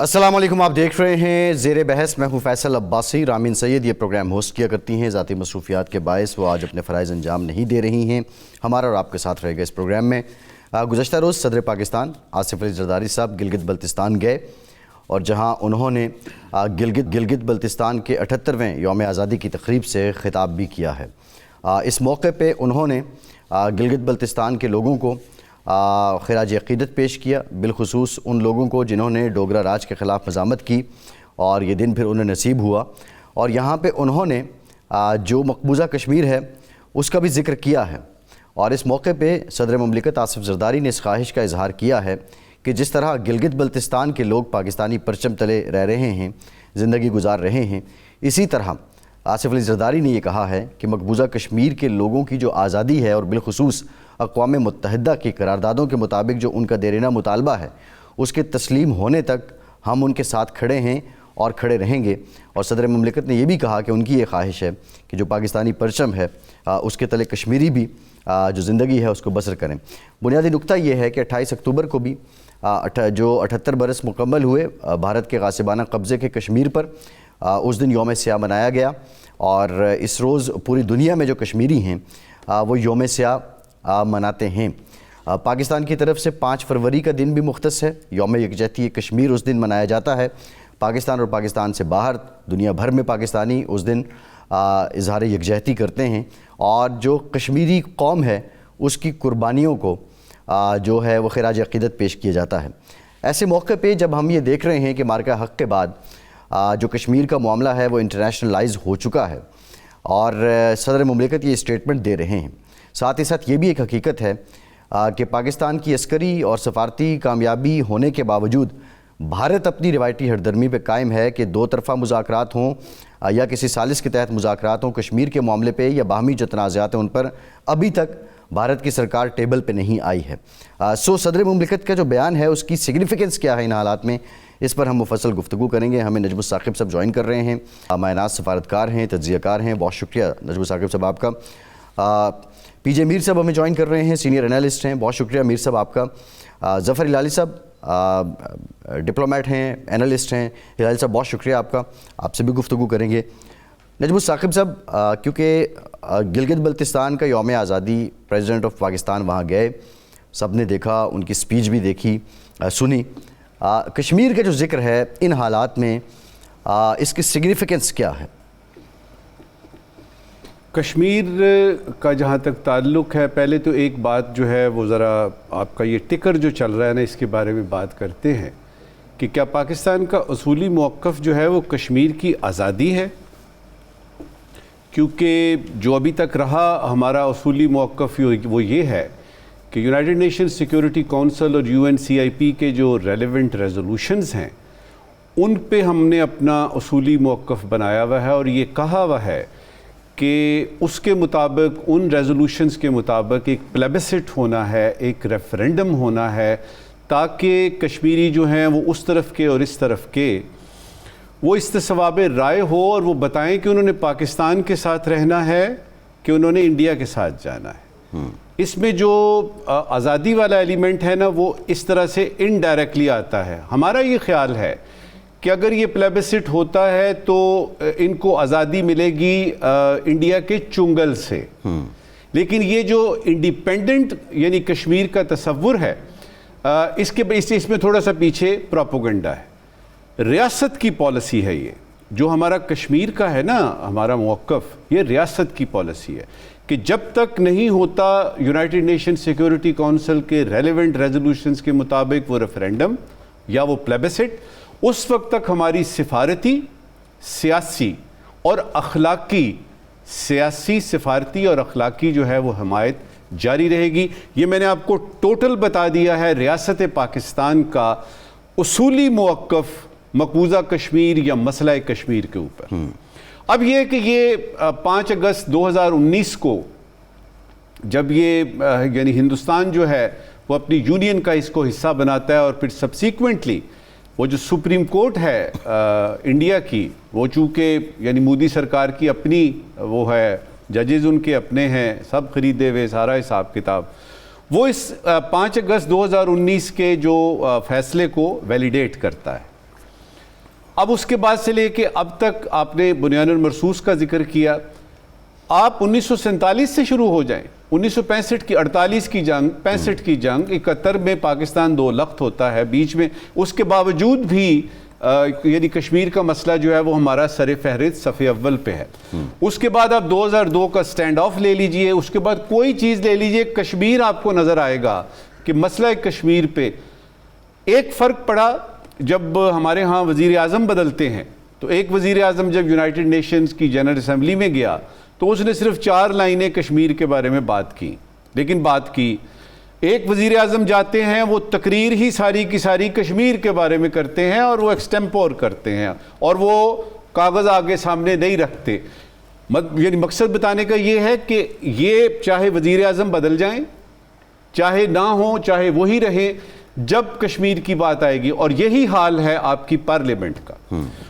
السلام علیکم، آپ دیکھ رہے ہیں زیر بحث. میں ہوں فیصل عباسی. رامین سید یہ پروگرام ہوسٹ کیا کرتی ہیں. ذاتی مصروفیات کے باعث وہ آج اپنے فرائض انجام نہیں دے رہی ہیں. ہمارا اور آپ کے ساتھ رہے گا اس پروگرام میں. گزشتہ روز صدر پاکستان آصف علی زرداری صاحب گلگت بلتستان گئے اور جہاں انہوں نے گلگت بلتستان کے 78ویں یوم آزادی کی تقریب سے خطاب بھی کیا ہے. اس موقع پہ انہوں نے گلگت بلتستان کے لوگوں کو خراج عقیدت پیش کیا، بالخصوص ان لوگوں کو جنہوں نے ڈوگرا راج کے خلاف مزاحمت کی اور یہ دن پھر انہیں نصیب ہوا. اور یہاں پہ انہوں نے جو مقبوضہ کشمیر ہے اس کا بھی ذکر کیا ہے. اور اس موقع پہ صدر مملکت آصف زرداری نے اس خواہش کا اظہار کیا ہے کہ جس طرح گلگت بلتستان کے لوگ پاکستانی پرچم تلے رہ رہے ہیں، زندگی گزار رہے ہیں، اسی طرح آصف علی زرداری نے یہ کہا ہے کہ مقبوضہ کشمیر کے لوگوں کی جو آزادی ہے اور بالخصوص اقوام متحدہ کی قراردادوں کے مطابق جو ان کا دیرینہ مطالبہ ہے اس کے تسلیم ہونے تک ہم ان کے ساتھ کھڑے ہیں اور کھڑے رہیں گے. اور صدر مملکت نے یہ بھی کہا کہ ان کی یہ خواہش ہے کہ جو پاکستانی پرچم ہے اس کے تلے کشمیری بھی جو زندگی ہے اس کو بسر کریں. بنیادی نقطہ یہ ہے کہ 28 اکتوبر کو بھی جو 78 برس مکمل ہوئے بھارت کے غاصبانہ قبضے کے کشمیر پر، اس دن یوم سیاہ منایا گیا. اور اس روز پوری دنیا میں جو کشمیری ہیں وہ یوم سیاہ مناتے ہیں. پاکستان کی طرف سے 5 فروری کا دن بھی مختص ہے، یوم یکجہتی کشمیر اس دن منایا جاتا ہے. پاکستان اور پاکستان سے باہر دنیا بھر میں پاکستانی اس دن اظہار یکجہتی کرتے ہیں اور جو کشمیری قوم ہے اس کی قربانیوں کو جو ہے وہ خراج عقیدت پیش کیا جاتا ہے. ایسے موقع پہ جب ہم یہ دیکھ رہے ہیں کہ مارکہ حق کے بعد جو کشمیر کا معاملہ ہے وہ انٹرنیشنلائز ہو چکا ہے اور صدر مملکت یہ اسٹیٹمنٹ دے رہے ہیں، ساتھ ہی ساتھ یہ بھی ایک حقیقت ہے کہ پاکستان کی عسکری اور سفارتی کامیابی ہونے کے باوجود بھارت اپنی روایتی ہردرمی پہ قائم ہے کہ دو طرفہ مذاکرات ہوں یا کسی سازش کے تحت مذاکرات ہوں کشمیر کے معاملے پہ یا باہمی جو تنازعات ہیں ان پر ابھی تک بھارت کی سرکار ٹیبل پہ نہیں آئی ہے. صدر مملکت کا جو بیان ہے اس کی سگنیفیکنس کیا ہے ان حالات میں، اس پر ہم مفصل گفتگو کریں گے. ہمیں نجم الثاقب صاحب جوائن کر رہے ہیں، مائناز سفارتکار ہیں، تجزیہ کار ہیں. بہت شکریہ نجم الثاقب صاحب آپ کا. پی جے میر صاحب ہمیں جوائن کر رہے ہیں، سینئر انالسٹ ہیں. بہت شکریہ میر صاحب آپ کا. ظفر ہلالی صاحب ڈپلومیٹ ہیں، انالسٹ ہیں. ہلالی صاحب بہت شکریہ آپ کا، آپ سے بھی گفتگو کریں گے. نجم الثاقب صاحب، کیونکہ گلگت بلتستان کا یوم آزادی پریزیڈنٹ آف پاکستان وہاں گئے، سب نے دیکھا، ان کی سپیچ بھی دیکھی سنی. کشمیر کا جو ذکر ہے ان حالات میں اس کی سگنیفیکنس کیا ہے؟ کشمیر کا جہاں تک تعلق ہے، پہلے تو ایک بات جو ہے وہ ذرا آپ کا یہ ٹکر جو چل رہا ہے نا اس کے بارے میں بات کرتے ہیں کہ کیا پاکستان کا اصولی موقف جو ہے وہ کشمیر کی آزادی ہے؟ کیونکہ جو ابھی تک رہا ہمارا اصولی موقف وہ یہ ہے کہ یونائٹڈ نیشن سیکیورٹی کونسل اور UNCIP کے جو ریلیونٹ ریزولوشنز ہیں ان پہ ہم نے اپنا اصولی موقف بنایا ہوا ہے اور یہ کہا ہوا ہے کہ اس کے مطابق، ان ریزولوشنز کے مطابق ایک پلیبسٹ ہونا ہے، ایک ریفرینڈم ہونا ہے تاکہ کشمیری جو ہیں وہ اس طرف کے اور اس طرف کے وہ استصواب رائے ہو اور وہ بتائیں کہ انہوں نے پاکستان کے ساتھ رہنا ہے کہ انہوں نے انڈیا کے ساتھ جانا ہے. اس میں جو آزادی والا ایلیمنٹ ہے نا وہ اس طرح سے انڈائریکٹلی آتا ہے. ہمارا یہ خیال ہے کہ اگر یہ پلیبسٹ ہوتا ہے تو ان کو آزادی ملے گی انڈیا کے چنگل سے، لیکن یہ جو انڈیپینڈنٹ یعنی کشمیر کا تصور ہے اس میں تھوڑا سا پیچھے پروپیگنڈا ہے. ریاست کی پالیسی ہے، یہ جو ہمارا کشمیر کا ہے نا ہمارا موقف، یہ ریاست کی پالیسی ہے کہ جب تک نہیں ہوتا یونائٹڈ نیشن سیکیورٹی کونسل کے ریلیونٹ ریزولوشنز کے مطابق وہ ریفرینڈم یا وہ پلیبسٹ، اس وقت تک ہماری سفارتی، سیاسی اور اخلاقی، سیاسی، سفارتی اور اخلاقی جو ہے وہ حمایت جاری رہے گی. یہ میں نے آپ کو ٹوٹل بتا دیا ہے ریاست پاکستان کا اصولی موقف مقبوضہ کشمیر یا مسئلہ کشمیر کے اوپر. اب یہ کہ یہ 5 اگست 2019 کو جب یہ یعنی ہندوستان جو ہے وہ اپنی یونین کا اس کو حصہ بناتا ہے اور پھر سبسیکوینٹلی وہ جو سپریم کورٹ ہے انڈیا کی، وہ چونکہ یعنی مودی سرکار کی اپنی وہ ہے، ججز ان کے اپنے ہیں، سب خریدے ہوئے، سارا حساب کتاب، وہ اس 5 اگست 2019 کے جو فیصلے کو ویلیڈیٹ کرتا ہے. اب اس کے بعد سے لے کے اب تک آپ نے بنیان المرصوص کا ذکر کیا. آپ 1947 سے شروع ہو جائیں, 1965 کی 48 کی جنگ, 65 کی جنگ, 71 میں پاکستان دو لخت ہوتا ہے بیچ میں, اس کے باوجود بھی یعنی کشمیر کا مسئلہ جو ہے وہ ہمارا سر فہرست صف اول پہ ہے. اس کے بعد آپ 2002 کا سٹینڈ آف لے لیجئے, اس کے بعد کوئی چیز لے لیجئے, کشمیر آپ کو نظر آئے گا کہ مسئلہ کشمیر پہ ایک فرق پڑا جب ہمارے ہاں وزیر اعظم بدلتے ہیں. تو ایک وزیر اعظم جب یونائٹڈ نیشنز کی جنرل اسمبلی میں گیا تو اس نے صرف 4 لائنیں کشمیر کے بارے میں بات کی, لیکن بات کی. ایک وزیر اعظم جاتے ہیں وہ تقریر ہی ساری کی ساری کشمیر کے بارے میں کرتے ہیں اور وہ ایکسٹمپور کرتے ہیں اور وہ کاغذ آگے سامنے نہیں رکھتے. یعنی مقصد بتانے کا یہ ہے کہ یہ چاہے وزیر اعظم بدل جائیں, چاہے نہ ہوں, چاہے وہی رہیں, جب کشمیر کی بات آئے گی, اور یہی حال ہے آپ کی پارلیمنٹ کا,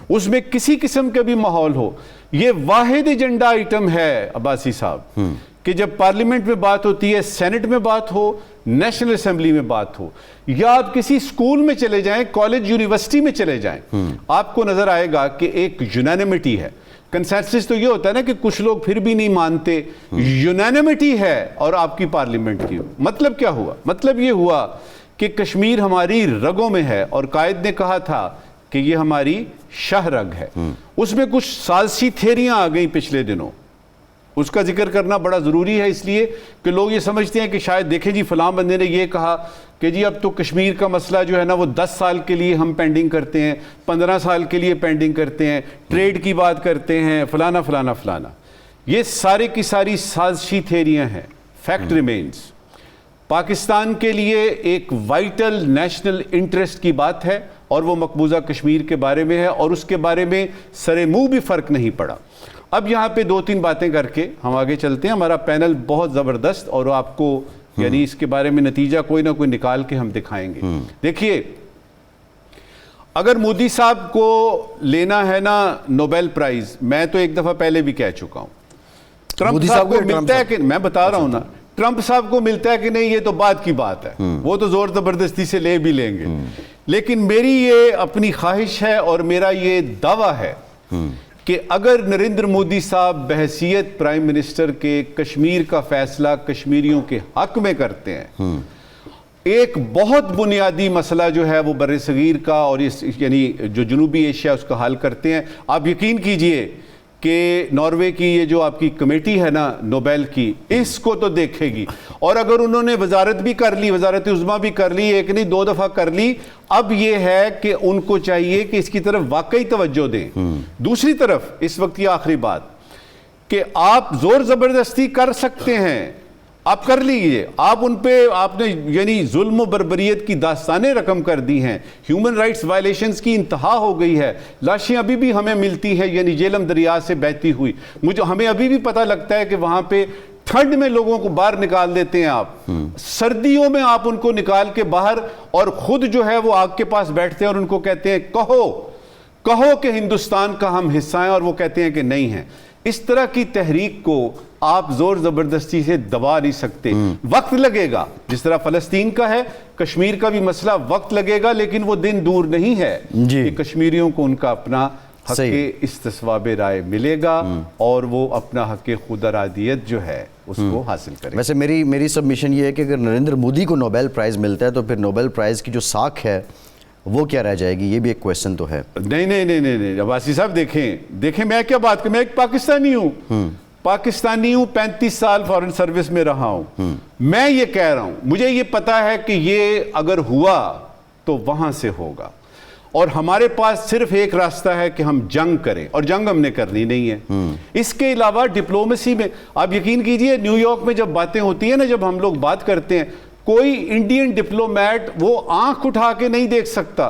اس میں کسی قسم کا بھی ماحول ہو, یہ واحد ایجنڈا آئٹم ہے عباسی صاحب کہ جب پارلیمنٹ میں بات ہوتی ہے, سینٹ میں بات ہو, نیشنل اسمبلی میں بات ہو, یا آپ کسی سکول میں چلے جائیں, کالج یونیورسٹی میں چلے جائیں, آپ کو نظر آئے گا کہ ایک یونانیمٹی ہے. کنسنسس تو یہ ہوتا ہے نا کہ کچھ لوگ پھر بھی نہیں مانتے, یونانیمٹی ہے. اور آپ کی پارلیمنٹ کی مطلب کیا ہوا؟ مطلب یہ ہوا کہ کشمیر ہماری رگوں میں ہے, اور قائد نے کہا تھا کہ یہ ہماری شاہ رگ ہے. اس میں کچھ سازشی تھیریاں آ گئیں پچھلے دنوں, اس کا ذکر کرنا بڑا ضروری ہے, اس لیے کہ لوگ یہ سمجھتے ہیں کہ شاید دیکھیں جی فلاں بندے نے یہ کہا کہ جی اب تو کشمیر کا مسئلہ جو ہے نا وہ 10 سال کے لیے ہم پینڈنگ کرتے ہیں, 15 سال کے لیے پینڈنگ کرتے ہیں, ٹریڈ کی بات کرتے ہیں, فلانا فلانا فلانا. یہ سارے کی ساری سازشی تھیریاں ہیں. فیکٹ ریمینز, پاکستان کے لیے ایک وائٹل نیشنل انٹرسٹ کی بات ہے, اور وہ مقبوضہ کشمیر کے بارے میں ہے, اور اس کے بارے میں سر منہ بھی فرق نہیں پڑا. اب یہاں پہ 2-3 باتیں کر کے ہم آگے چلتے ہیں. ہمارا پینل بہت زبردست, اور آپ کو یعنی اس کے بارے میں نتیجہ کوئی نہ کوئی نکال کے ہم دکھائیں گے. دیکھیے, اگر مودی صاحب کو لینا ہے نا نوبیل پرائز, میں تو ایک دفعہ پہلے بھی کہہ چکا ہوں, ٹرمپ صاحب کو ملتا ہے کہ, میں بتا رہا ہوں نا, ٹرمپ صاحب کو ملتا ہے کہ نہیں, یہ تو بات کی بات ہے, وہ تو زور زبردستی سے لے بھی لیں گے. لیکن میری یہ اپنی خواہش ہے اور میرا یہ دعویٰ ہے کہ اگر نریندر مودی صاحب بحیثیت پرائم منسٹر کے کشمیر کا فیصلہ کشمیریوں کے حق میں کرتے ہیں, ایک بہت بنیادی مسئلہ جو ہے وہ بر صغیر کا اور یعنی جو جنوبی ایشیا اس کا حل کرتے ہیں. آپ یقین کیجئے کہ ناروے کی یہ جو آپ کی کمیٹی ہے نا نوبیل کی, اس کو تو دیکھے گی. اور اگر انہوں نے وزارت بھی کر لی, وزارت عظمیٰ بھی کر لی, ایک نہیں 2 دفعہ کر لی, اب یہ ہے کہ ان کو چاہیے کہ اس کی طرف واقعی توجہ دیں. دوسری طرف اس وقت یہ آخری بات کہ آپ زور زبردستی کر سکتے ہیں, آپ کر لیجئے, آپ ان پہ آپ نے یعنی ظلم و بربریت کی داستانیں رقم کر دی ہیں, ہیومن رائٹس وائلیشنز کی انتہا ہو گئی ہے, لاشیں ابھی بھی ہمیں ملتی ہیں یعنی جیلم دریا سے بہتی ہوئی. ہمیں ابھی بھی پتہ لگتا ہے کہ وہاں پہ ٹھنڈ میں لوگوں کو باہر نکال دیتے ہیں آپ, سردیوں میں آپ ان کو نکال کے باہر, اور خود جو ہے وہ آگ کے پاس بیٹھتے ہیں اور ان کو کہتے ہیں کہو کہ ہندوستان کا ہم حصہ ہیں, اور وہ کہتے ہیں کہ نہیں ہیں. اس طرح کی تحریک کو آپ زور زبردستی سے دبا نہیں سکتے. وقت لگے گا, جس طرح فلسطین کا ہے, کشمیر کا بھی مسئلہ وقت لگے گا, لیکن وہ دن دور نہیں ہے کہ کشمیریوں کو ان کا اپنا حق استصواب رائے ملے گا, اور وہ اپنا حق خود ارادیت جو ہے اس کو حاصل کرے. ویسے میری سبمیشن یہ ہے کہ اگر نریندر مودی کو نوبیل پرائز ملتا ہے تو پھر نوبیل پرائز کی جو ساکھ ہے وہ کیا رہ جائے گی, یہ بھی ایک کویسچن تو ہے. نہیں عباسی صاحب, دیکھیں میں کیا بات کروں, میں ایک پاکستانی ہوں, 35 سال فارن سروس میں رہا ہوں. میں یہ کہہ رہا ہوں, مجھے یہ پتا ہے کہ یہ اگر ہوا تو وہاں سے ہوگا, اور ہمارے پاس صرف ایک راستہ ہے کہ ہم جنگ کریں, اور جنگ ہم نے کرنی نہیں ہے. اس کے علاوہ ڈپلومیسی میں آپ یقین کیجئے, نیو یارک میں جب باتیں ہوتی ہیں نا, جب ہم لوگ بات کرتے ہیں, کوئی انڈین ڈپلومیٹ وہ آنکھ اٹھا کے نہیں دیکھ سکتا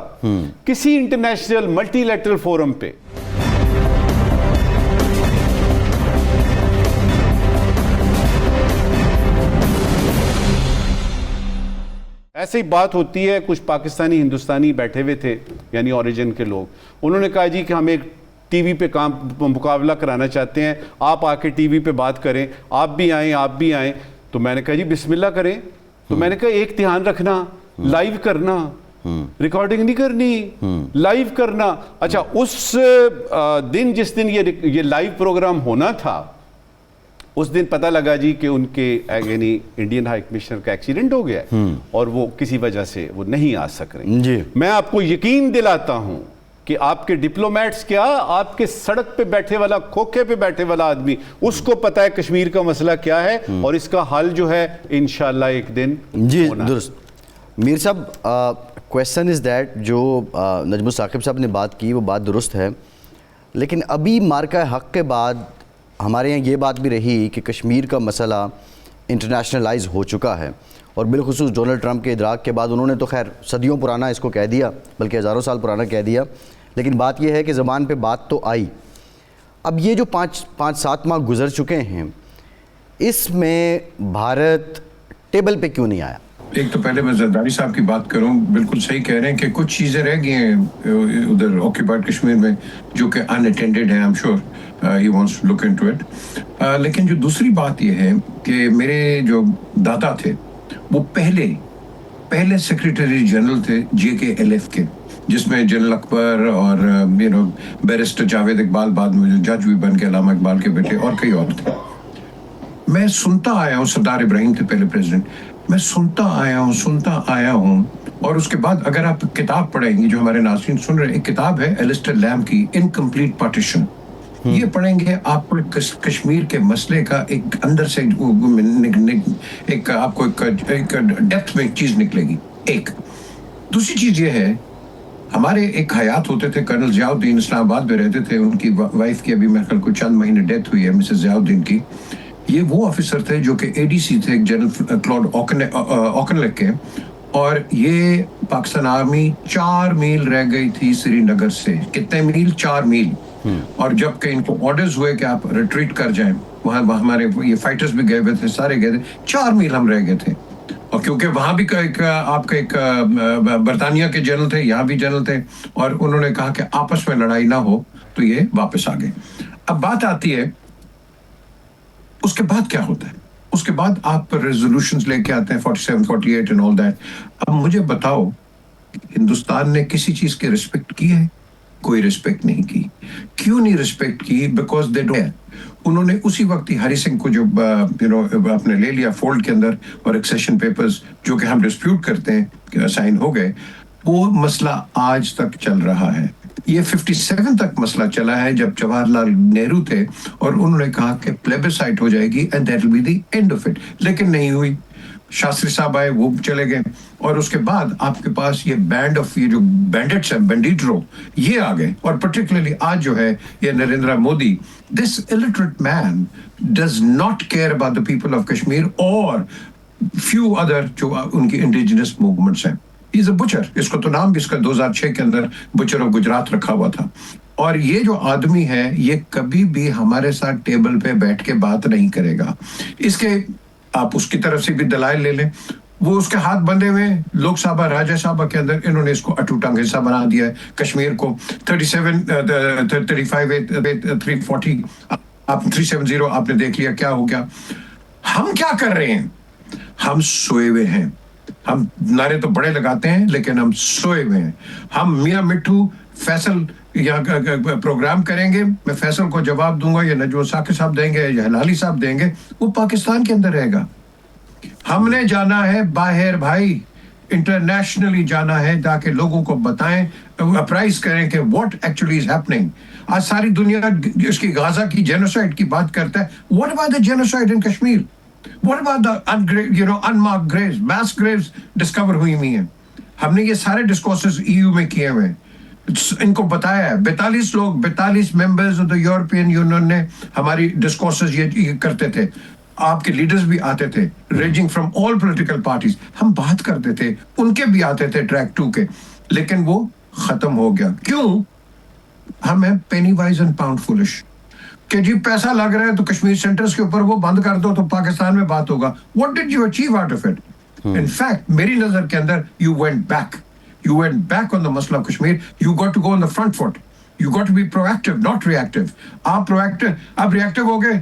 کسی انٹرنیشنل ملٹی لیٹرل فورم پہ. ایسے ہی بات ہوتی ہے, کچھ پاکستانی ہندوستانی بیٹھے ہوئے تھے یعنی اوریجن کے لوگ, انہوں نے کہا جی کہ ہم ایک ٹی وی پہ مقابلہ کرانا چاہتے ہیں, آپ آ کے ٹی وی پہ بات کریں, آپ بھی آئیں. تو میں نے کہا جی بسم اللہ کریں. تو میں نے کہا ایک دھیان رکھنا, لائیو کرنا, ریکارڈنگ نہیں کرنی, لائیو کرنا. اچھا اس دن جس دن یہ لائیو پروگرام ہونا تھا اس دن پتہ لگا جی کہ ان کے یعنی انڈین ہائی کمشنر کا ایکسیڈنٹ ہو گیا اور وہ کسی وجہ سے وہ نہیں آ سک رہے. جی میں آپ کو یقین دلاتا ہوں کہ آپ کے ڈپلومیٹس کیا, آپ کے سڑک پہ بیٹھے والا, کھوکھے پہ بیٹھے والا آدمی, اس کو پتہ ہے کشمیر کا مسئلہ کیا ہے اور اس کا حل جو ہے انشاءاللہ ایک دن جی ہونا. درست. میر صاحب کویسچن از دیٹ جو نجم الثاقب صاحب نے بات کی وہ بات درست ہے, لیکن ابھی مارکہ حق کے بعد ہمارے یہاں یہ بات بھی رہی کہ کشمیر کا مسئلہ انٹرنیشنلائز ہو چکا ہے, اور بالخصوص ڈونلڈ ٹرمپ کے ادراک کے بعد انہوں نے تو خیر صدیوں پرانا اس کو کہہ دیا, بلکہ ہزاروں سال پرانا کہہ دیا, لیکن بات یہ ہے کہ زبان پہ بات تو آئی. اب یہ جو 5-7 ماہ گزر چکے ہیں اس میں بھارت ٹیبل پہ کیوں نہیں آیا؟ ایک تو پہلے میں زرداری صاحب کی بات کروں, بالکل صحیح کہہ رہے ہیں کہ کچھ چیزیں رہ گئی ہیں ادھر آکیپائڈ کشمیر میں جو کہ ان اٹینڈڈ ہیں. I'm sure he wants to look into it. لیکن جو دوسری بات یہ ہے کہ میرے جو دادا تھے وہ پہلے سیکریٹری جنرل تھے JKLF کے, جس میں جنرل اکبر اور بیرسٹر جاوید اقبال بعد میں جو جج بھی بن کے علامہ اقبال کے بیٹے اور کئی اور تھے. میں سنتا آیا ہوں, سردار ابراہیم تھے پہلے پریزیڈنٹ, میں سنتا آیا ہوں اور اس کے بعد اگر آپ کتاب پڑھیں گے جو ہمارے ناظرین سن رہے ہیں, ایک کتاب ہے ایلسٹر لیمب کی انکمپلیٹ پارٹیشن, یہ پڑھیں گے آپ کو کشمیر کے مسئلے کا ایک اندر سے ایک آپ کو ایک ڈیپتھ میں ایک چیز نکلے گی. ایک دوسری چیز یہ ہے, ہمارے ایک حیات ہوتے تھے کرنل ضیاء الدین, اسلام آباد میں رہتے تھے, ان کی وائف کی ابھی میرے خیال کو چند مہینے ڈیتھ ہوئی ہے, مسز ضیاء الدین کی. یہ وہ آفیسر تھے جو کہ ADC تھے جنرل کلاؤڈ اوکنلک کے, اور یہ پاکستان آرمی 4 میل رہ گئی تھی سری نگر سے. کتنے میل؟ 4 میل. اور جب کہ ان کو آرڈرز ہوئے کہ آپ ریٹریٹ کر جائیں, وہاں ہمارے یہ فائٹرز بھی گئے ہوئے تھے, سارے گئے تھے, 4 میل ہم رہ گئے تھے. اور کیونکہ وہاں بھی آپ کا ایک برطانیہ کے جنرل تھے, یہاں بھی جنرل تھے, اور انہوں نے کہا کہ آپس میں لڑائی نہ ہو, تو یہ واپس آ گئے. اب بات آتی ہے اس کے بعد کیا ہوتا ہے. اس کے بعد آپ ریزولوشنز لے کے آتے ہیں 47, 48 and all that. اب مجھے بتاؤ ہندوستان نے کسی چیز کی رسپیکٹ کی ہے؟ کوئی رسپیکٹ نہیں کی. کیوں نہیں رسپیکٹ کی؟ Because they don't. انہوں نے اسی وقت ہی ہری سنگھ کو جو آپ نے لے لیا فولڈ کے اندر, اور ایکسیشن پیپرز جو کہ ہم ڈسپیوٹ کرتے ہیں سائن ہو گئے, وہ مسئلہ آج تک چل رہا ہے. یہ 57 تک مسئلہ چلا ہے جب جواہر لال نہرو تھے, اور انہوں نے کہا کہ پلیبسائٹ ہو جائے گی and that will be the end of it, لیکن نہیں ہوئی. شاستری صاحب آئے, وہ چلے گئے, اور اس کے بعد آپ کے پاس یہ بینڈ آف یہ جو بینڈٹس ہیں, بینڈیٹرو, یہ آ گئے. اور پرٹیکولرلی آج جو ہے یہ نریندر مودی, دس illiterate man does not care about the people of Kashmir or few other جو ان کی انڈیجنس موومنٹس ہیں. He's a butcher. اس کو تو نام بھی اس کا 2006 کے اندر بچر آف گجرات رکھا ہوا تھا. اور یہ جو آدمی ہے یہ کبھی بھی ہمارے ساتھ ٹیبل پہ بیٹھ کے بات نہیں کرے گا. اس کے آپ اس کی طرف سے بھی دلائل لے لیں, وہ اس کے ہاتھ بندھے ہوئے لوک سبھا راجیہ سبھا کے اندر انہوں نے اس کو اٹو ٹنگ حصہ بنا دیا ہے کشمیر کو. 340 آپ 370 آپ نے دیکھ لیا کیا ہو گیا. ہم کیا کر رہے ہیں؟ ہم سوئے ہوئے ہیں. ہم نعرے تو بڑے لگاتے ہیں لیکن ہم سوئے ہوئے ہیں. ہم میاں مٹھو فیصل یہاں پروگرام کریں گے, میں فیصل کو جواب دوں گا, یا نجم ثاقب صاحب دیں گے, یا ہلالی صاحب دیں گے, وہ پاکستان کے اندر رہے گا. ہم نے جانا ہے باہر بھائی, انٹرنیشنلی جانا ہے تاکہ لوگوں کو بتائیں, اپرائز کریں کہ واٹ ایکچولی از ہیپننگ. آج ساری دنیا اس کی غازہ کی جینوسائڈ کی بات کرتا ہے. What about the genocide in Kashmir? What about the unmarked graves, mass graves discover ہوئی ہوئی ہیں. ہم نے یہ سارے ڈسکورسز EU میں کیے ہوئے ہیں, ان کو بتایا ہے. 42 members of the European union نے ہماری ڈسکورسز یہ کرتے تھے. آپ کے لیڈرز بھی آتے تھے, ranging from all political parties. ہم بات کرتے تھے, ان کے بھی آتے تھے ٹریک 2 کے, لیکن وہ ختم ہو گیا. کیوں؟ ہم ہیں پینی وائز اینڈ پاؤنڈ فولش, کہ جی پیسہ لگ رہا ہے تو کشمیر سینٹرز کے اوپر وہ بند کر دو تو پاکستان میں بات ہوگا. What did you achieve out of it? In fact میری نظر کے اندر you went back on the مسئلہ of Kashmir. You got to go on the front foot. You got to be proactive, not reactive. آپ ریئیکٹو ہو گئے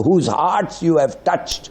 whose hearts you have touched,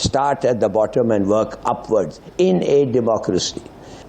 start at the bottom and work upwards in a democracy.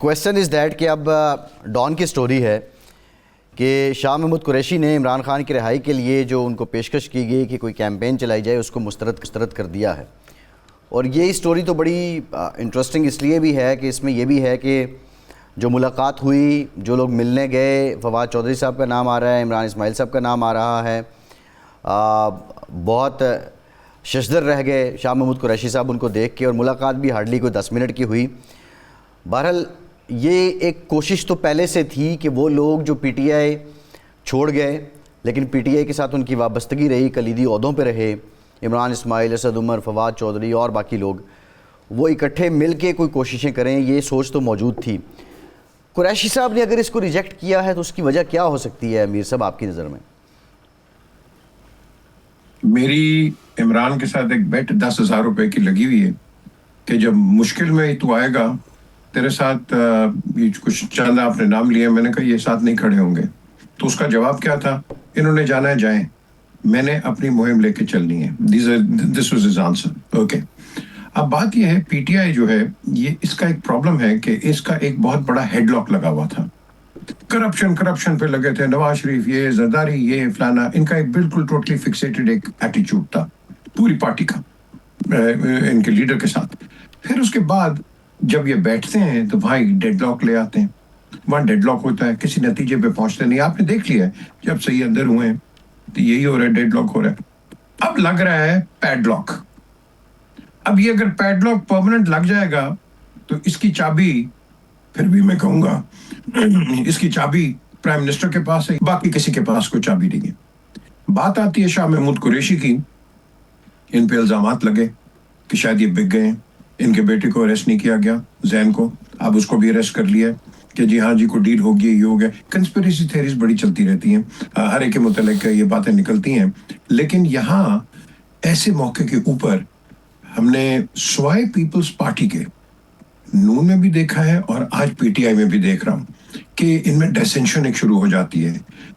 Question is that کہ اب Dawn کی story ہے کہ شاہ محمود قریشی نے عمران خان کی رہائی کے لیے جو ان کو پیشکش کی گئی کہ کوئی کیمپین چلائی جائے اس کو مسترد کر دیا ہے. اور یہ سٹوری تو بڑی انٹرسٹنگ اس لیے بھی ہے کہ اس میں یہ بھی ہے کہ جو ملاقات ہوئی, جو لوگ ملنے گئے, فواد چودھری صاحب کا نام آ رہا ہے, عمران اسماعیل صاحب کا نام آ رہا ہے, بہت ششدر رہ گئے شاہ محمود قریشی صاحب ان کو دیکھ کے, اور ملاقات بھی ہارڈلی کوئی 10 منٹ کی ہوئی. بہرحال یہ ایک کوشش تو پہلے سے تھی کہ وہ لوگ جو پی ٹی آئی چھوڑ گئے لیکن پی ٹی آئی کے ساتھ ان کی وابستگی رہی, کلیدی عہدوں پہ رہے, عمران اسماعیل, اسد عمر, فواد چودھری اور باقی لوگ, وہ اکٹھے مل کے کوئی کوششیں کریں, یہ سوچ تو موجود تھی. قریشی صاحب نے اگر اس کو ریجیکٹ کیا ہے تو اس کی وجہ کیا ہو سکتی ہے امیر صاحب آپ کی نظر میں؟ میری عمران کے ساتھ ایک بیٹ 10,000 روپے کی لگی ہوئی ہے کہ جب مشکل میں تو آئے گا تیرے ساتھ, کچھ چند آپ نے نام لیے, میں نے کہا یہ ساتھ نہیں کھڑے ہوں گے. تو اس کا جواب کیا تھا, انہوں نے جانا ہے جائیں, میں نے اپنی مہم لے کے چلنی ہے. This was his answer. Okay, اب بات یہ ہے پی ٹی آئی جو ہے یہ اس کا ایک پرابلم ہے کہ اس کا ایک بہت بڑا ہیڈ لاک لگا ہوا تھا. کرپشن پہ لگے تھے, نواز شریف, یہ زرداری, یہ فلانا, ان کا ایک بالکل ٹوٹلی فکسیٹڈ ایک ایٹیچیوڈ تھا پوری پارٹی کا ان کے لیڈر کے ساتھ. پھر اس کے بعد جب یہ بیٹھتے ہیں تو بھائی ڈیڈ لاک لے آتے ہیں, وہاں ڈیڈ لاک ہوتا ہے, کسی نتیجے پہ پہنچتے نہیں. آپ نے دیکھ لیا ہے جب صحیح اندر ہوئے ہیں تو یہی ہو رہا ہے, ڈیڈ لاک ہو رہا ہے. اب لگ رہا ہے پیڈ لاک. اب یہ اگر پیڈ لاک پرماننٹ لگ جائے گا تو اس کی چابی, پھر بھی میں کہوں گا اس کی چابی پرائم منسٹر کے پاس ہے, باقی کسی کے پاس کوئی چابی نہیں ہے. بات آتی ہے شاہ محمود قریشی کی, ان پہ الزامات لگے کہ شاید یہ بک گئے ہیں, ان کے بیٹے کو اریسٹ نہیں کیا گیا, زین کو, اب اس کو بھی اریسٹ کر لیا کہ جی ہاں جی کو ڈیل ہو گیا, یہ ہو گیا. کنسپریسی تھیریز بڑی چلتی رہتی ہیں, ہر ایک کے متعلق یہ باتیں نکلتی ہیں. لیکن یہاں ایسے موقع کے اوپر ہم نے سوائے پیپلز پارٹی کے نون میں بھی دیکھا ہے اور آج پی ٹی آئی میں بھی دیکھ رہا ہوں کہ ان میں ڈسینشن ایک شروع ہو جاتی ہے,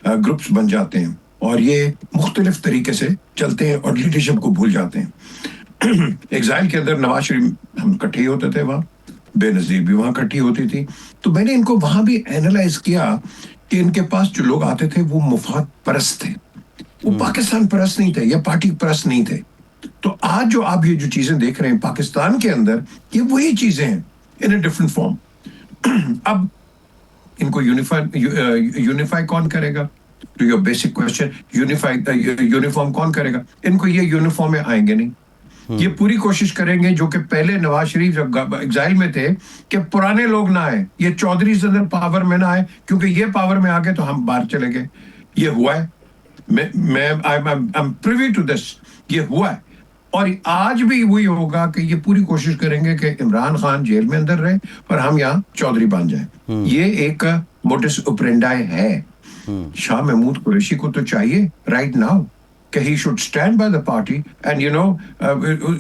گروپس بن جاتے ہیں اور یہ مختلف طریقے سے چلتے ہیں اور لیڈرشپ کو بھول جاتے ہیں. ایگزائل کے اندر نواز شریف ہم کٹھے ہوتے تھے, وہاں بے نظیر بھی وہاں کٹھی ہوتی تھی. تو میں نے ان کو وہاں بھی اینالائز کیا کہ ان کے پاس جو لوگ آتے تھے وہ مفاد پرست تھے, وہ پاکستان پرست نہیں تھے یا پارٹی پرست نہیں تھے. تو آج جو آپ یہ جو چیزیں دیکھ رہے ہیں پاکستان کے اندر, یہ وہی چیزیں ہیں ان اے ڈفرنٹ فارم. اب ان کو یونیفائی کون کرے گا؟ تو یہ بیسک کوشچن, یونیفارم کون کرے گا؟ ان کو یہ یونیفارم میں آئیں گے نہیں. یہ پوری کوشش کریں گے جو کہ پہلے نواز شریف جب ایگزائل میں تھے کہ پرانے لوگ نہ آئے, یہ چودھری صدر پاور میں نہ آئے, کیونکہ یہ پاور میں آ گئے تو ہم باہر چلے گئے. یہ ہوا ہے, میں پریوی ٹو دس, یہ ہوا ہے. اور آج بھی وہی ہوگا کہ یہ پوری کوشش کریں گے کہ عمران خان جیل میں اندر رہے اور ہم یہاں چودھری بن جائیں. یہ ایک موڈس اوپرینڈائی ہے. شاہ محمود قریشی کو تو چاہیے رائٹ ناؤ کہ he should stand by the party and you know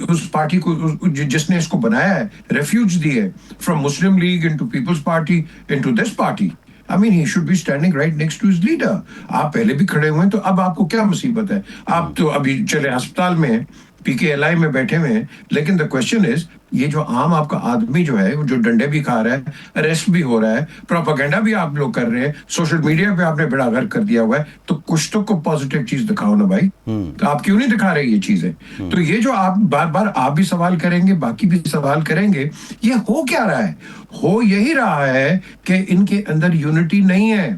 اس پارٹی کو جس نے اس کو بنایا ہے, ریفیوج دی ہے from Muslim League into People's Party into this party. I mean he should be standing right next to his leader. آپ پہلے بھی کھڑے ہوئے ہیں تو اب آپ کو کیا مصیبت ہے؟ آپ تو ابھی چلے ہسپتال میں پی کے ایل آئی میں بیٹھے ہوئے ہیں, لیکن the question is یہ جو عام آپ کا آدمی جو ہے جو ڈنڈے بھی کھا رہا ہے, اریسٹ بھی ہو رہا ہے, پروپیگنڈا بھی آپ لوگ کر رہے ہیں, سوشل میڈیا پہ آپ نے بڑا غرق کر دیا ہوا ہے, تو کچھ تو کو پازیٹیو چیز دکھاؤ نا بھائی. تو آپ کیوں نہیں دکھا رہے یہ چیزیں؟ تو یہ جو آپ بار بار آپ بھی سوال کریں گے, باقی بھی سوال کریں گے, یہ ہو کیا رہا ہے؟ ہو یہی رہا ہے کہ ان کے اندر یونٹی نہیں ہے.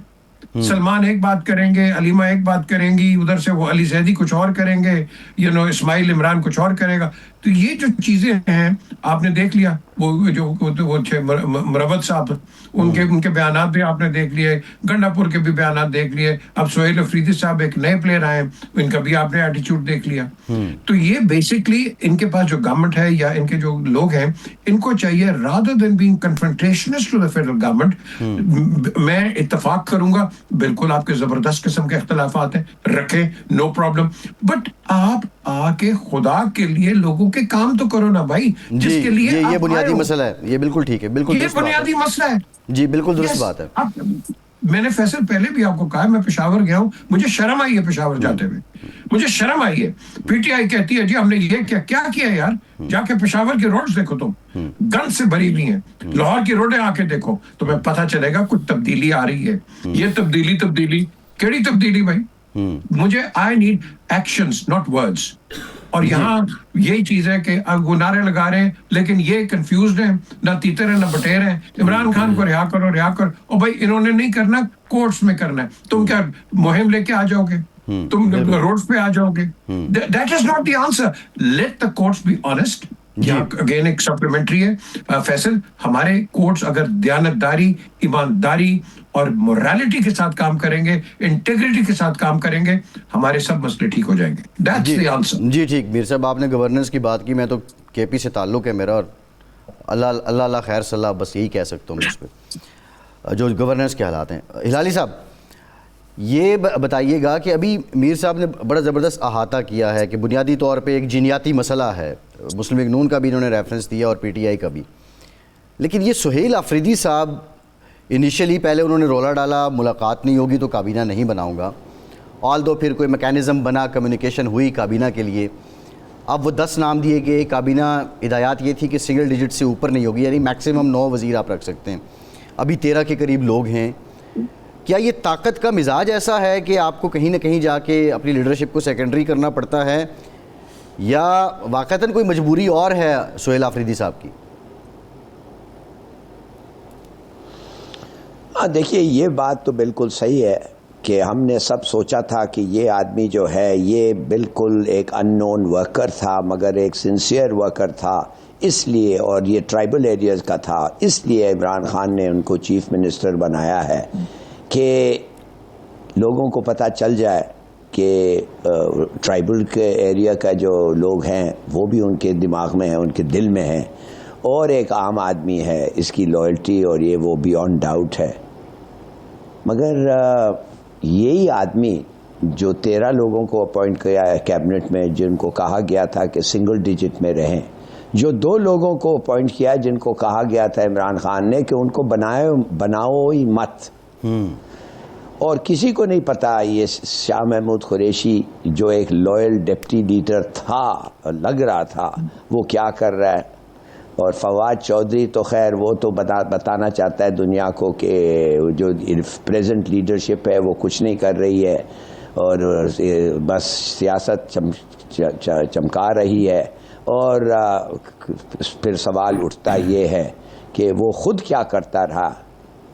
سلمان ایک بات کریں گے, علیمہ ایک بات کریں گی, ادھر سے وہ علی زیدی کچھ اور کریں گے, اسماعیل عمران کچھ اور کرے گا. تو یہ جو چیزیں ہیں آپ نے دیکھ لیا, وہ جو مروت صاحب ان کے بیانات بھی آپ نے دیکھ لیے, گنڈا پور کے بھی بیانات دیکھ لیے, اب سہیل افریدی صاحب ایک نئے پلیئر آئے, ان کا بھی آپ نے ایٹیچیوڈ دیکھ لیا. تو یہ بیسکلی ان کے پاس جو گورنمنٹ ہے یا ان کے جو لوگ ہیں, ان کو چاہیے rather than being confrontationist to the federal government, میں اتفاق کروں گا بالکل آپ کے زبردست قسم کے اختلافات ہیں, رکھیں, نو پرابلم, بٹ آپ آ کے خدا کے لیے لوگوں کے کام تو کرو نا بھائی, جس کے لیے یہ بنیادی مسئلہ ہے. یہ بالکل ٹھیک ہے, بالکل یہ بنیادی مسئلہ ہے. جی بالکل درست بات ہے. میں نے فیصل پہلے بھی آپ کو کہا میں پشاور گیا ہوں, مجھے شرم آئی ہے پشاور جاتے ہوئے, مجھے شرم آئی ہے. پی ٹی آئی کہتی ہے جی ہم نے یہ کیا یار, جا کے پشاور کی روڈز دیکھو تم, گند سے بھری ہوئی ہیں. لاہور کی روڈیں آ کے دیکھو تمہیں پتہ چلے گا کچھ تبدیلی آ رہی ہے. یہ تبدیلی کیڑی تبدیلی بھائی؟ مجھے I need actions not words. اور یہاں یہی چیز ہے کہ وہ نعرے لگا رہے ہیں لیکن یہ کنفیوزڈ ہیں, نہ تیتر ہیں نہ بٹیر ہیں. عمران خان کو رہا کرو. اور بھائی انہوں نے نہیں کرنا, کورٹس میں کرنا ہے. تم کیا مہم لے کے آ جاؤ گے, تم روڈز پہ آ جاؤ گے؟ That is not the answer. Let the courts be honest. Again ایک سپلیمنٹری ہے فیصل, ہمارے کورٹس اگر دیانتداری, ایمانداری اور موریلٹی کے ساتھ کام کریں گے, انٹیگریٹی کے ساتھ کام کریں گے, ہمارے سب مسئلے ٹھیک ہو جائیں گے. That's the answer. جی ٹھیک. میر صاحب آپ نے گورننس کی بات کی, میں تو کے پی سے تعلق ہے میرا, اور اللہ خیر صلاح بس یہی کہہ سکتا ہوں اس پہ جو گورننس کے حالات ہیں. ہلالی صاحب یہ بتائیے گا کہ ابھی میر صاحب نے بڑا زبردست احاطہ کیا ہے کہ بنیادی طور پہ ایک جینیاتی مسئلہ ہے, مسلم لیگ نون کا بھی انہوں نے ریفرنس دیا اور پی ٹی آئی کا بھی, لیکن یہ سہیل آفریدی صاحب انیشلی پہلے انہوں نے رولا ڈالا ملاقات نہیں ہوگی تو کابینہ نہیں بناؤں گا, آل دو پھر کوئی میکینزم بنا, کمیونیکیشن ہوئی کابینہ کے لیے. اب وہ 10 نام دیے گئے, کابینہ ہدایات یہ تھی کہ سنگل ڈیجٹ سے اوپر نہیں ہوگی, یعنی میکسیمم 9 وزیر آپ رکھ سکتے ہیں. ابھی 13 کے قریب لوگ ہیں. کیا یہ طاقت کا مزاج ایسا ہے کہ آپ کو کہیں نہ کہیں جا کے اپنی لیڈرشپ کو سیکنڈری کرنا پڑتا ہے, یا واقعتاً کوئی مجبوری اور ہے سہیل آفریدی صاحب کی؟ دیکھیے یہ بات تو بالکل صحیح ہے کہ ہم نے سب سوچا تھا کہ یہ آدمی جو ہے یہ بالکل ایک ان نون ورکر تھا, مگر ایک سنسیئر ورکر تھا, اس لیے, اور یہ ٹرائبل ایریاز کا تھا, اس لیے عمران خان نے ان کو چیف منسٹر بنایا ہے کہ لوگوں کو پتہ چل جائے کہ ٹرائبل کے ایریا کا جو لوگ ہیں وہ بھی ان کے دماغ میں ہیں, ان کے دل میں ہیں, اور ایک عام آدمی ہے, اس کی لائلٹی اور یہ وہ بیونڈ ڈاؤٹ ہے. مگر یہی آدمی جو 13 لوگوں کو اپوائنٹ کیا ہے کیبنٹ میں, جن کو کہا گیا تھا کہ سنگل ڈیجٹ میں رہیں, جو 2 لوگوں کو اپوائنٹ کیا جن کو کہا گیا تھا عمران خان نے کہ ان کو بناؤ ہی مت, اور کسی کو نہیں پتا یہ شاہ محمود قریشی جو ایک لوئل ڈپٹی لیڈر تھا, لگ رہا تھا, وہ کیا کر رہا ہے. اور فواد چودھری تو خیر وہ تو بتانا چاہتا ہے دنیا کو کہ جو پریزنٹ لیڈرشپ ہے وہ کچھ نہیں کر رہی ہے اور بس سیاست چمکا رہی ہے. اور پھر سوال اٹھتا یہ ہے کہ وہ خود کیا کرتا رہا,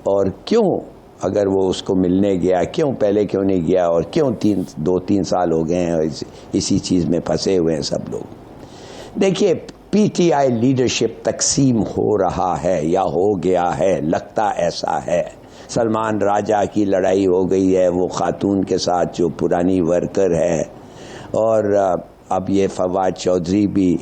اور کیوں اگر وہ اس کو ملنے گیا کیوں پہلے کیوں نہیں گیا, اور کیوں 2-3 سال ہو گئے ہیں اسی چیز میں پھنسے ہوئے ہیں سب لوگ. دیکھیے پی ٹی آئی لیڈرشپ تقسیم ہو رہا ہے یا ہو گیا ہے, لگتا ایسا ہے. سلمان راجہ کی لڑائی ہو گئی ہے وہ خاتون کے ساتھ جو پرانی ورکر ہے, اور اب یہ فواد چودھری بھی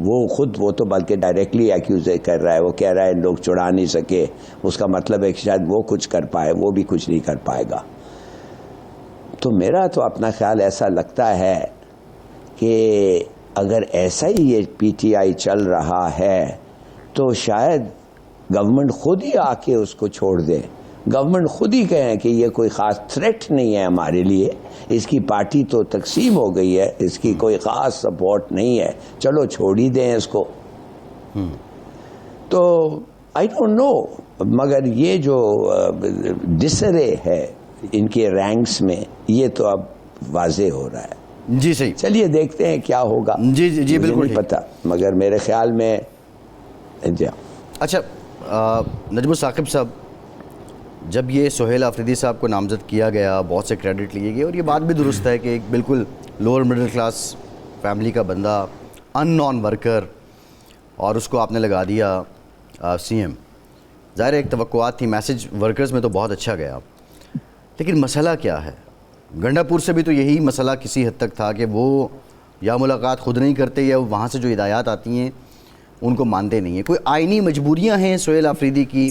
وہ تو بلکہ ڈائریکٹلی ایکیوز کر رہا ہے, وہ کہہ رہا ہے لوگ چڑھا نہیں سکے, اس کا مطلب ہے کہ شاید وہ کچھ کر پائے, وہ بھی کچھ نہیں کر پائے گا. تو میرا تو اپنا خیال ایسا لگتا ہے کہ اگر ایسا ہی یہ پی ٹی آئی چل رہا ہے تو شاید گورنمنٹ خود ہی آ کے اس کو چھوڑ دے, گورنمنٹ خود ہی کہیں کہ یہ کوئی خاص تھریٹ نہیں ہے ہمارے لیے, اس کی پارٹی تو تقسیم ہو گئی ہے, اس کی کوئی خاص سپورٹ نہیں ہے, چلو چھوڑ ہی دیں اس کو. تو آئی ڈونٹ نو, مگر یہ جو ڈسرے ہے ان کے رینکس میں یہ تو اب واضح ہو رہا ہے. جی صحیح, چلیے دیکھتے ہیں کیا ہوگا. جی بالکل نہیں پتا, مگر میرے خیال میں اچھا نجم الثاقب صاحب, جب یہ سہیل آفریدی صاحب کو نامزد کیا گیا بہت سے کریڈٹ لیے گئے, اور یہ بات بھی درست ہے کہ ایک بالکل لوور مڈل کلاس فیملی کا بندہ, ان نان ورکر, اور اس کو آپ نے لگا دیا سی ایم. ظاہر ایک توقعات تھی, میسج ورکرز میں تو بہت اچھا گیا, لیکن مسئلہ کیا ہے؟ گنڈا پور سے بھی تو یہی مسئلہ کسی حد تک تھا کہ وہ یا ملاقات خود نہیں کرتے یا وہاں سے جو ہدایات آتی ہیں ان کو مانتے نہیں ہیں. کوئی آئینی مجبوریاں ہیں سہیل آفریدی کی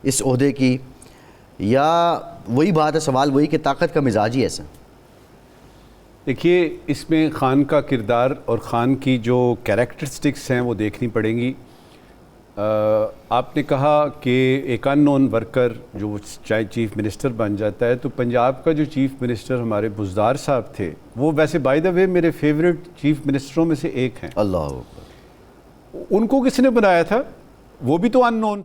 اس عہدے کی, یا وہی بات ہے, سوال وہی کہ طاقت کا مزاج ہی ایسا؟ دیکھیے اس میں خان کا کردار اور خان کی جو کیریکٹرسٹکس ہیں وہ دیکھنی پڑیں گی. آپ نے کہا کہ ایک ان نون ورکر جو چاہے چیف منسٹر بن جاتا ہے، تو پنجاب کا جو چیف منسٹر ہمارے بزدار صاحب تھے، وہ ویسے بائی دا وے میرے فیوریٹ چیف منسٹروں میں سے ایک ہیں. اللہ اکبر. ان کو کس نے بنایا تھا؟ وہ بھی تو ان نون.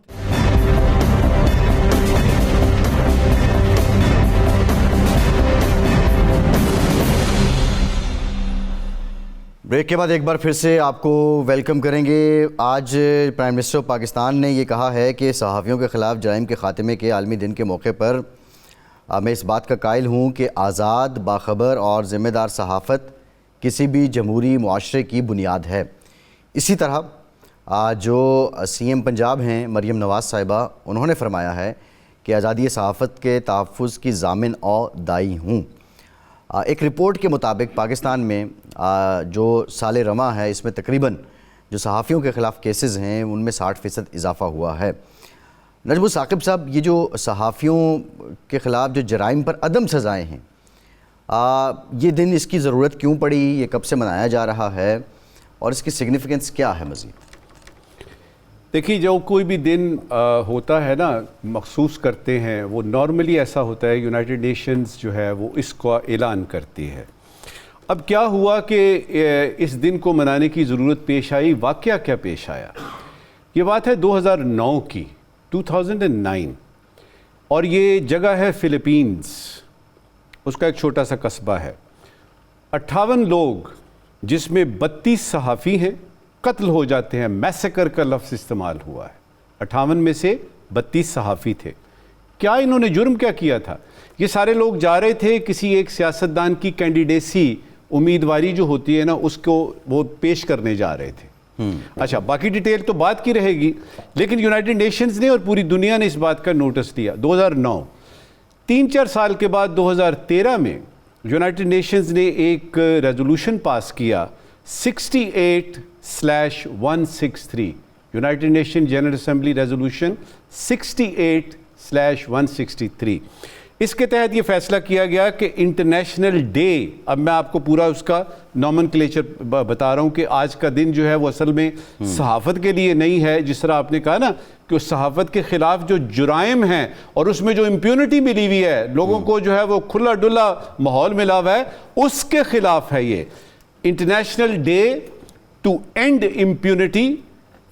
بریک کے بعد ایک بار پھر سے آپ کو ویلکم کریں گے. آج پرائم منسٹر آف پاکستان نے یہ کہا ہے کہ صحافیوں کے خلاف جرائم کے خاتمے کے عالمی دن کے موقع پر میں اس بات کا قائل ہوں کہ آزاد، باخبر اور ذمہ دار صحافت کسی بھی جمہوری معاشرے کی بنیاد ہے. اسی طرح جو سی ایم پنجاب ہیں مریم نواز صاحبہ، انہوں نے فرمایا ہے کہ آزادی صحافت کے تحفظ کی ضامن اور دائی ہوں. ایک رپورٹ کے مطابق پاکستان میں جو سال رواں ہے، اس میں تقریباً جو صحافیوں کے خلاف کیسز ہیں ان میں 60% اضافہ ہوا ہے. نجم ثاقب صاحب، یہ جو صحافیوں کے خلاف جو جرائم پر عدم سزائیں ہیں، یہ دن، اس کی ضرورت کیوں پڑی؟ یہ کب سے منایا جا رہا ہے اور اس کی سگنیفیکنس کیا ہے مزید؟ دیکھیے، جو کوئی بھی دن ہوتا ہے نا، مخصوص کرتے ہیں، وہ نارملی ایسا ہوتا ہے، یونائٹڈ نیشنز جو ہے وہ اس کو اعلان کرتی ہے. اب کیا ہوا کہ اس دن کو منانے کی ضرورت پیش آئی؟ واقعہ کیا پیش آیا؟ یہ بات ہے 2009 کی، 2009، اور یہ جگہ ہے فلپینز. اس کا ایک چھوٹا سا قصبہ ہے. 58 لوگ، جس میں 32 صحافی ہیں، قتل ہو جاتے ہیں. میسیکر کا لفظ استعمال ہوا ہے. 58 میں سے 32 صحافی تھے. کیا انہوں نے جرم کیا کیا تھا؟ یہ سارے لوگ جا رہے تھے کسی ایک سیاستدان کی کینڈیڈیسی، امیدواری جو ہوتی ہے نا، اس کو وہ پیش کرنے جا رہے تھے. اچھا، باقی ڈیٹیل تو بات کی رہے گی، لیکن یونائٹڈ نیشنز نے اور پوری دنیا نے اس بات کا نوٹس لیا. 2009، 3-4 سال کے بعد 2013 میں یونائٹڈ نیشنز نے ایک ریزولوشن پاس کیا، 68/163، United nation general assembly resolution 68/163. اس کے تحت یہ فیصلہ کیا گیا کہ انٹرنیشنل ڈے، اب میں آپ کو پورا اس کا نومنکلیچر بتا رہا ہوں کہ آج کا دن جو ہے وہ اصل میں صحافت کے لیے نہیں ہے. جس طرح آپ نے کہا نا کہ اس صحافت کے خلاف جو جرائم ہیں اور اس میں جو امپیونٹی ملی ہوئی ہے، لوگوں کو جو ہے وہ کھلا ڈلا ماحول ملا ہوا ہے، اس کے خلاف ہے یہ international day to end impunity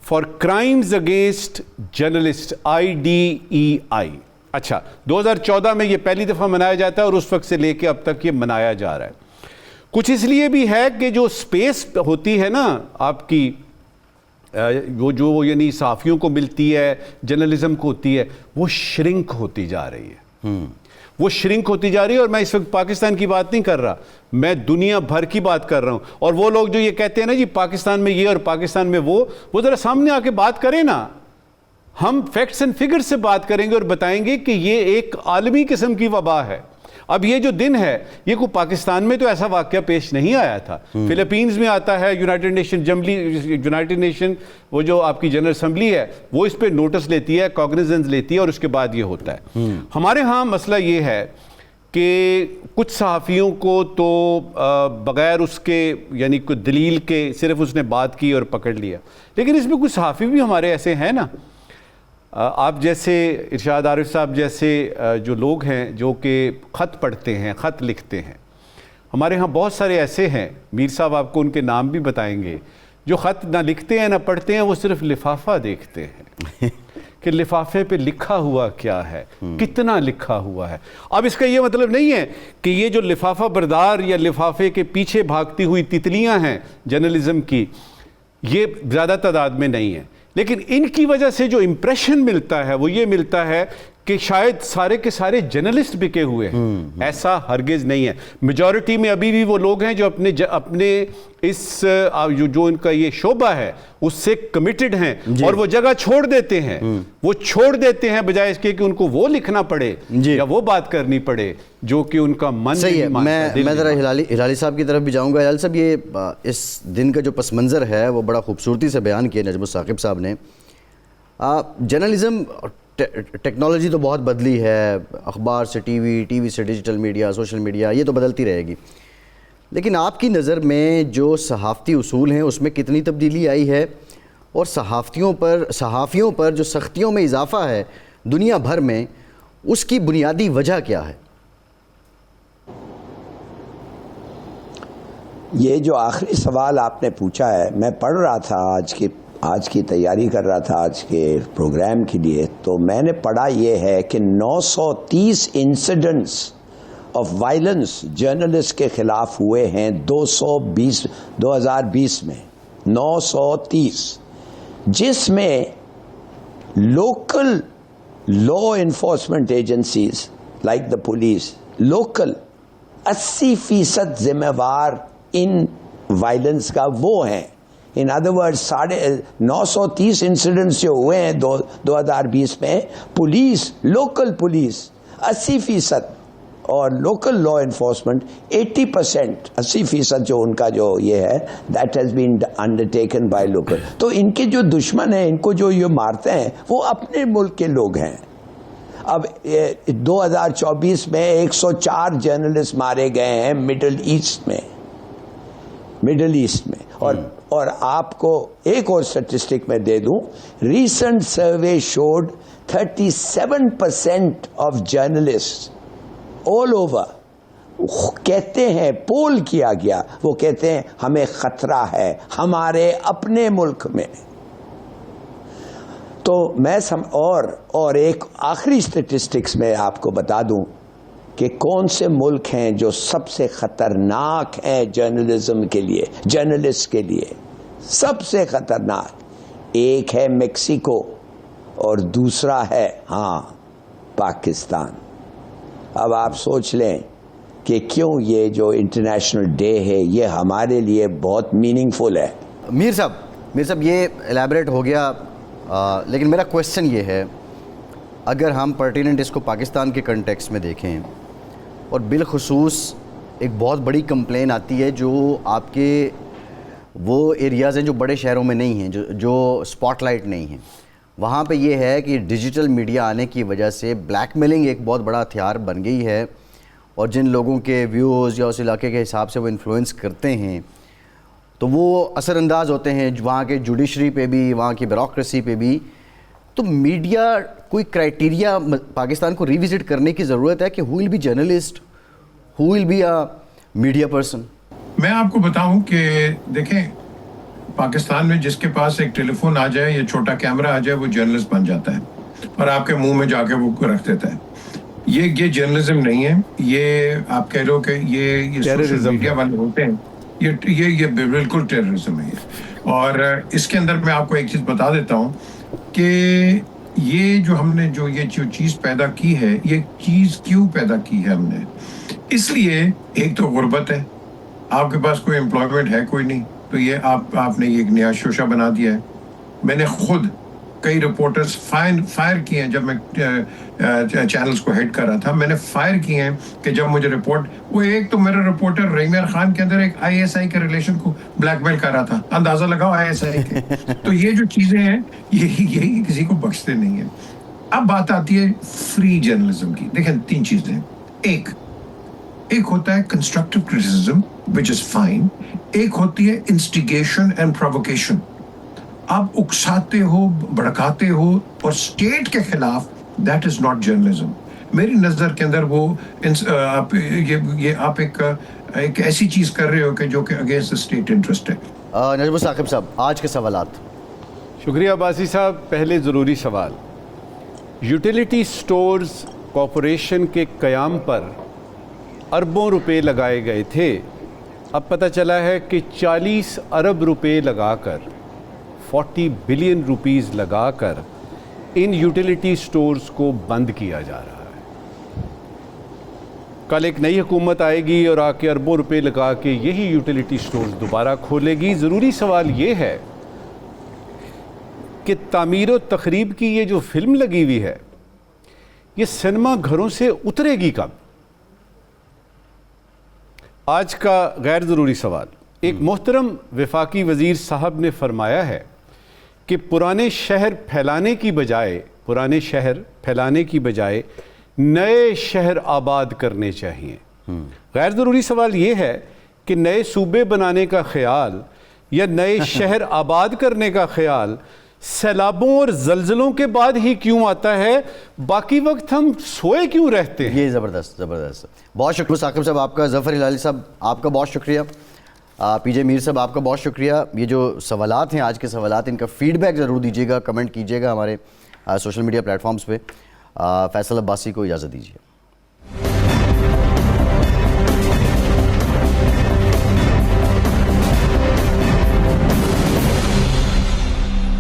for crimes against journalist, IDEI. اچھا، 2014 میں یہ پہلی دفعہ منایا جاتا ہے اور اس وقت سے لے کے اب تک یہ منایا جا رہا ہے. کچھ اس لیے بھی ہے کہ جو سپیس ہوتی ہے نا آپ کی، وہ جو یعنی صحافیوں کو ملتی ہے، جرنلزم کو ہوتی ہے، وہ شرنک ہوتی جا رہی ہے. وہ شرنک ہوتی جا رہی ہے. اور میں اس وقت پاکستان کی بات نہیں کر رہا، میں دنیا بھر کی بات کر رہا ہوں. اور وہ لوگ جو یہ کہتے ہیں نا جی پاکستان میں یہ اور پاکستان میں وہ ذرا سامنے آ کے بات کریں نا. ہم فیکٹس اینڈ فگر سے بات کریں گے اور بتائیں گے کہ یہ ایک عالمی قسم کی وبا ہے. اب یہ جو دن ہے، یہ کوئی پاکستان میں تو ایسا واقعہ پیش نہیں آیا تھا. فلپینز میں آتا ہے، یونائٹڈ نیشن وہ جو آپ کی جنرل اسمبلی ہے وہ اس پہ نوٹس لیتی ہے، کاگنیزنس لیتی ہے، اور اس کے بعد یہ ہوتا ہے. ہمارے ہاں مسئلہ یہ ہے کہ کچھ صحافیوں کو تو بغیر اس کے یعنی کوئی دلیل کے صرف اس نے بات کی اور پکڑ لیا. لیکن اس میں کچھ صحافی بھی ہمارے ایسے ہیں نا، آپ جیسے ارشاد عارف صاحب جیسے جو لوگ ہیں جو کہ خط پڑھتے ہیں، خط لکھتے ہیں. ہمارے ہاں بہت سارے ایسے ہیں، میر صاحب آپ کو ان کے نام بھی بتائیں گے، جو خط نہ لکھتے ہیں نہ پڑھتے ہیں، وہ صرف لفافہ دیکھتے ہیں کہ لفافے پہ لکھا ہوا کیا ہے، کتنا لکھا ہوا ہے. اب اس کا یہ مطلب نہیں ہے کہ یہ جو لفافہ بردار یا لفافے کے پیچھے بھاگتی ہوئی تتلیاں ہیں جرنلزم کی، یہ زیادہ تعداد میں نہیں ہیں. لیکن ان کی وجہ سے جو امپریشن ملتا ہے وہ یہ ملتا ہے کہ شاید سارے کے سارے جرنلسٹ بکے ہوئے ہیں. ایسا ہرگز نہیں ہے. میجورٹی میں ابھی بھی وہ لوگ ہیں جو اپنے اس جو ان کا یہ شعبہ ہے اس سے کمیٹڈ ہیں، اور وہ جگہ چھوڑ دیتے ہیں. وہ چھوڑ دیتے ہیں بجائے اس کے کہ ان کو وہ لکھنا پڑے یا وہ بات کرنی پڑے جو کہ ان کا من صحیح ہے. میں ذرا ہلالی صاحب کی طرف بھی جاؤں گا. ہلالی صاحب، یہ اس دن کا جو پس منظر ہے وہ بڑا خوبصورتی سے بیان کیا نجم ثاقب صاحب نے. جرنلزم، ٹیکنالوجی تو بہت بدلی ہے، اخبار سے ٹی وی سے ڈیجیٹل میڈیا، سوشل میڈیا، یہ تو بدلتی رہے گی. لیکن آپ کی نظر میں جو صحافتی اصول ہیں اس میں کتنی تبدیلی آئی ہے، اور صحافیوں پر جو سختیوں میں اضافہ ہے دنیا بھر میں، اس کی بنیادی وجہ کیا ہے؟ یہ جو آخری سوال آپ نے پوچھا ہے، میں پڑھ رہا تھا آج کی تیاری کر رہا تھا آج کے پروگرام کے لیے، تو میں نے پڑھا یہ ہے کہ 930 انسیڈنٹس آف وائلنس جرنلسٹ کے خلاف ہوئے ہیں 2020 میں 930، جس میں local law enforcement agencies like the police local 80% ذمہ وار ان وائلنس کا وہ ہیں. ان ادر ورڈ 930 انسیڈنٹس جو ہوئے ہیں 2020 میں، پولیس لوکل پولیس 80%، اور لوکل لا انفورسمنٹ 80%، 80% جو ان کا جو یہ ہے that has been undertaken by local. تو ان کے جو دشمن ہیں، ان کو جو یہ مارتے ہیں، وہ اپنے ملک کے لوگ ہیں. اب 2024 میں 104 جرنلسٹ مارے گئے ہیں مڈل ایسٹ میں. اور آپ کو ایک اور سٹیسٹک میں دے دوں، recent survey should 37% of journalist all over کہتے ہیں، پول کیا گیا، وہ کہتے ہیں ہمیں خطرہ ہے ہمارے اپنے ملک میں. تو میں اور ایک آخری سٹیٹسٹکس میں آپ کو بتا دوں کہ کون سے ملک ہیں جو سب سے خطرناک ہیں جرنلزم کے لیے، جرنلسٹ کے لیے سب سے خطرناک. ایک ہے میکسیکو اور دوسرا ہے پاکستان. اب آپ سوچ لیں کہ کیوں یہ جو انٹرنیشنل ڈے ہے یہ ہمارے لیے بہت میننگ فل ہے. میر صاحب یہ الیبریٹ ہو گیا، لیکن میرا کویسچن یہ ہے، اگر ہم پرٹیننٹ اس کو پاکستان کے کنٹیکس میں دیکھیں، اور بالخصوص ایک بہت بڑی کمپلین آتی ہے جو آپ کے وہ ایریاز ہیں جو بڑے شہروں میں نہیں ہیں، جو اسپاٹ لائٹ نہیں ہیں، وہاں پہ یہ ہے کہ ڈیجیٹل میڈیا آنے کی وجہ سے بلیک میلنگ ایک بہت بڑا ہتھیار بن گئی ہے، اور جن لوگوں کے ویوز یا اس علاقے کے حساب سے وہ انفلوئنس کرتے ہیں تو وہ اثر انداز ہوتے ہیں وہاں کے جوڈیشری پہ بھی، وہاں کی بیوروکریسی پہ بھی. تو میڈیا کوئی کرائٹیریا پاکستان کو ریوزٹ کرنے کی ضرورت ہے کہ who will be journalist, who will be a media person? میں آپ کو بتاؤں کہ دیکھیں، پاکستان میں جس کے پاس ایک ٹیلی فون آ جائے یا چھوٹا کیمرہ آ جائے وہ جرنلسٹ بن جاتا ہے اور آپ کے منہ میں جا کے وہ رکھ دیتا ہے. یہ جرنلزم نہیں ہے، یہ آپ کہہ لو کہ یہ سوشل میڈیا والے ہوتے ہیں، یہ بالکل ٹیررزم ہے. اور اس کے اندر میں آپ کو ایک چیز بتا دیتا ہوں کہ یہ جو ہم نے جو چیز پیدا کی ہے، یہ چیز کیوں پیدا کی ہے ہم نے؟ اس لیے ایک تو غربت ہے، آپ کے پاس کوئی امپلائمنٹ ہے کوئی نہیں، تو یہ آپ نے ایک نیا شوشہ بنا دیا ہے. میں نے خود کئی رپورٹرز فائر کیے ہیں جب میں چینلز کو ہیڈ کر رہا تھا. میں نے فائر کیے ہیں کہ جب مجھے وہ ایک تو میرا رپورٹر رحیم خان کے اندر ایک ISI کے ریلیشن کو بلیک میل کر رہا تھا، اندازہ لگاؤ ISI کے. تو یہ جو چیزیں ہیں یہی کسی کو بخشتے نہیں ہیں. اب بات آتی ہے فری جرنلزم کی. دیکھیں 3 چیزیں ہیں. ایک ہوتا ہے constructive criticism which is fine. ایک ہوتی ہے انسٹیگیشن اینڈ پرووکیشن. آپ اکساتے ہو، بھڑکاتے ہو اور اسٹیٹ کے خلاف، دیٹ از ناٹ جرنلزم. میری نظر کے اندر وہ آپ ایک ایسی چیز کر رہے ہو کہ جو کہ اگینسٹ اسٹیٹ انٹرسٹ ہے. نجم ثاقب صاحب، آج کے سوالات. شکریہ عباسی صاحب. پہلے ضروری سوال، یوٹیلیٹی سٹورز کارپوریشن کے قیام پر اربوں روپے لگائے گئے تھے. اب پتہ چلا ہے کہ 40 ارب روپے لگا کر، 40 بلین روپیز لگا کر ان یوٹیلیٹی سٹورز کو بند کیا جا رہا ہے. کل ایک نئی حکومت آئے گی اور آ کے اربوں روپے لگا کے یہی یوٹیلیٹی سٹورز دوبارہ کھولے گی. ضروری سوال یہ ہے کہ تعمیر و تخریب کی یہ جو فلم لگی ہوئی ہے، یہ سینما گھروں سے اترے گی کب؟ آج کا غیر ضروری سوال، ایک محترم وفاقی وزیر صاحب نے فرمایا ہے کہ پرانے شہر پھیلانے کی بجائے نئے شہر آباد کرنے چاہیے. غیر ضروری سوال یہ ہے کہ نئے صوبے بنانے کا خیال یا نئے شہر آباد کرنے کا خیال سیلابوں اور زلزلوں کے بعد ہی کیوں آتا ہے؟ باقی وقت ہم سوئے کیوں رہتے ہیں؟ یہ زبردست بہت شکریہ ثاقب صاحب آپ کا، ظفر ہلالی صاحب آپ کا بہت شکریہ، پی جے میر صاحب آپ کا بہت شکریہ. یہ جو سوالات ہیں آج کے سوالات، ان کا فیڈ بیک ضرور دیجیے گا، کمنٹ کیجیے گا ہمارے سوشل میڈیا پلیٹ فارمز پہ. فیصل عباسی کو اجازت دیجیے.